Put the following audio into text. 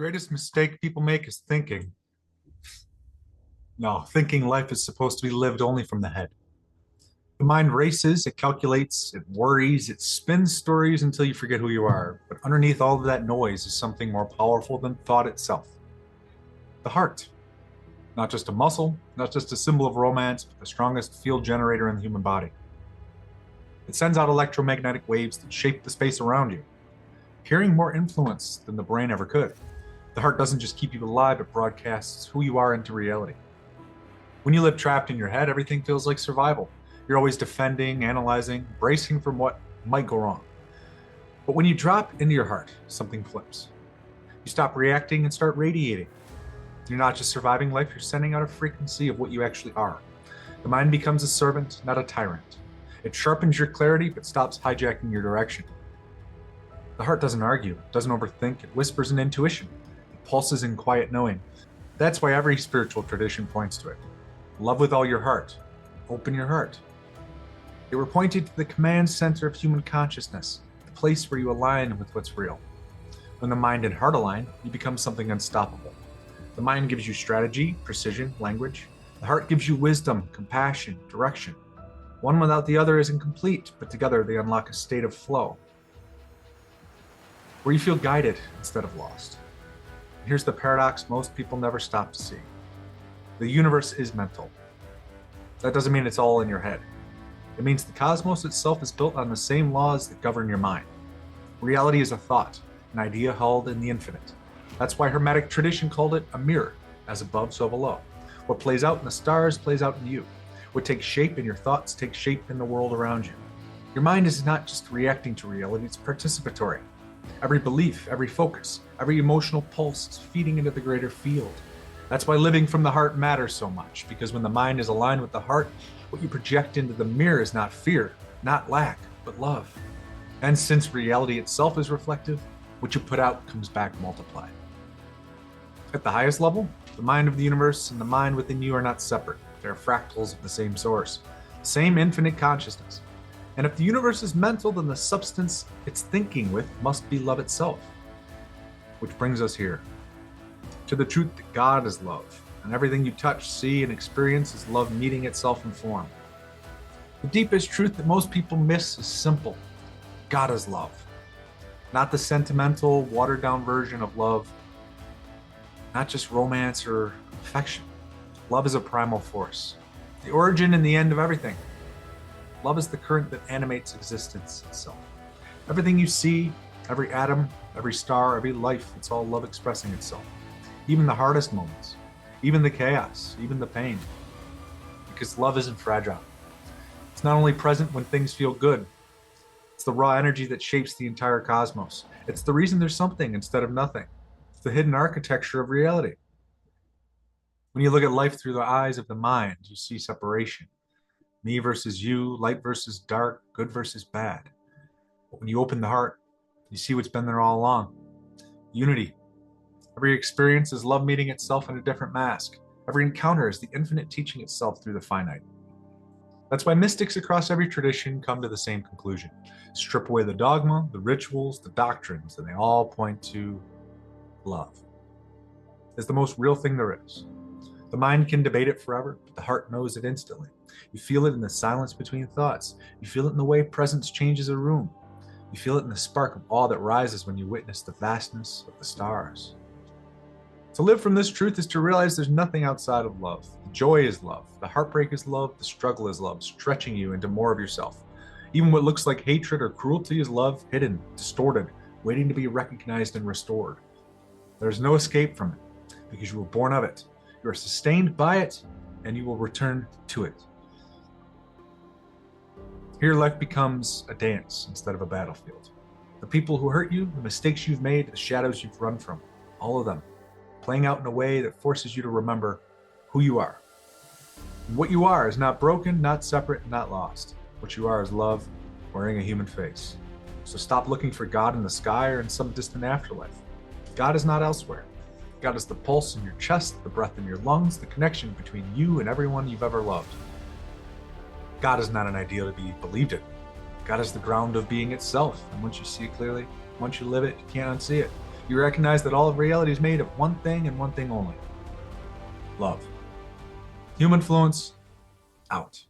Greatest mistake people make is thinking. No, thinking life is supposed to be lived only from the head. The mind races, it calculates, it worries, it spins stories until you forget who you are. But underneath all of that noise is something more powerful than thought itself. The heart. Not just a muscle, not just a symbol of romance, but the strongest field generator in the human body. It sends out electromagnetic waves that shape the space around you, carrying more influence than the brain ever could. The heart doesn't just keep you alive, it broadcasts who you are into reality. When you live trapped in your head, everything feels like survival. You're always defending, analyzing, bracing from what might go wrong. But when you drop into your heart, something flips. You stop reacting and start radiating. You're not just surviving life, you're sending out a frequency of what you actually are. The mind becomes a servant, not a tyrant. It sharpens your clarity, but stops hijacking your direction. The heart doesn't argue, doesn't overthink, it whispers in intuition. It pulses in quiet knowing. That's why every spiritual tradition points to it. Love with all your heart. Open your heart. They were pointed to the command center of human consciousness, the place where you align with what's real. When the mind and heart align, you become something unstoppable. The mind gives you strategy, precision, language. The heart gives you wisdom, compassion, direction. One without the other is incomplete, but together they unlock a state of flow, where you feel guided instead of lost. And here's the paradox most people never stop to see. The universe is mental. That doesn't mean it's all in your head. It means the cosmos itself is built on the same laws that govern your mind. Reality is a thought, an idea held in the infinite. That's why Hermetic tradition called it a mirror, as above, so below. What plays out in the stars plays out in you. What takes shape in your thoughts takes shape in the world around you. Your mind is not just reacting to reality, it's participatory. Every belief, every focus, every emotional pulse is feeding into the greater field. That's why living from the heart matters so much, because when the mind is aligned with the heart, what you project into the mirror is not fear, not lack, but love. And since reality itself is reflective, what you put out comes back multiplied. At the highest level, the mind of the universe and the mind within you are not separate. They're fractals of the same source, the same infinite consciousness. And if the universe is mental, then the substance it's thinking with must be love itself. Which brings us here, to the truth that God is love, and everything you touch, see, and experience is love meeting itself in form. The deepest truth that most people miss is simple. God is love. Not the sentimental, watered-down version of love, not just romance or affection. Love is a primal force, the origin and the end of everything. Love is the current that animates existence itself. Everything you see, every atom, every star, every life, it's all love expressing itself. Even the hardest moments, even the chaos, even the pain. Because love isn't fragile. It's not only present when things feel good, it's the raw energy that shapes the entire cosmos. It's the reason there's something instead of nothing. It's the hidden architecture of reality. When you look at life through the eyes of the mind, you see separation. Me versus you, light versus dark, good versus bad. But when you open the heart, you see what's been there all along. Unity. Every experience is love meeting itself in a different mask. Every encounter is the infinite teaching itself through the finite. That's why mystics across every tradition come to the same conclusion. Strip away the dogma, the rituals, the doctrines, and they all point to love. It's the most real thing there is. The mind can debate it forever, but the heart knows it instantly. You feel it in the silence between thoughts. You feel it in the way presence changes a room. You feel it in the spark of awe that rises when you witness the vastness of the stars. To live from this truth is to realize there's nothing outside of love. The joy is love. The heartbreak is love. The struggle is love, stretching you into more of yourself. Even what looks like hatred or cruelty is love, hidden, distorted, waiting to be recognized and restored. There's no escape from it, because you were born of it. You are sustained by it, and you will return to it. Here life becomes a dance instead of a battlefield. The people who hurt you, the mistakes you've made, the shadows you've run from, all of them, playing out in a way that forces you to remember who you are. And what you are is not broken, not separate, not lost. What you are is love wearing a human face. So stop looking for God in the sky or in some distant afterlife. God is not elsewhere. God is the pulse in your chest, the breath in your lungs, the connection between you and everyone you've ever loved. God is not an ideal to be believed in. God is the ground of being itself. And once you see it clearly, once you live it, you can't unsee it. You recognize that all of reality is made of one thing and one thing only: love. Humanfluence, out.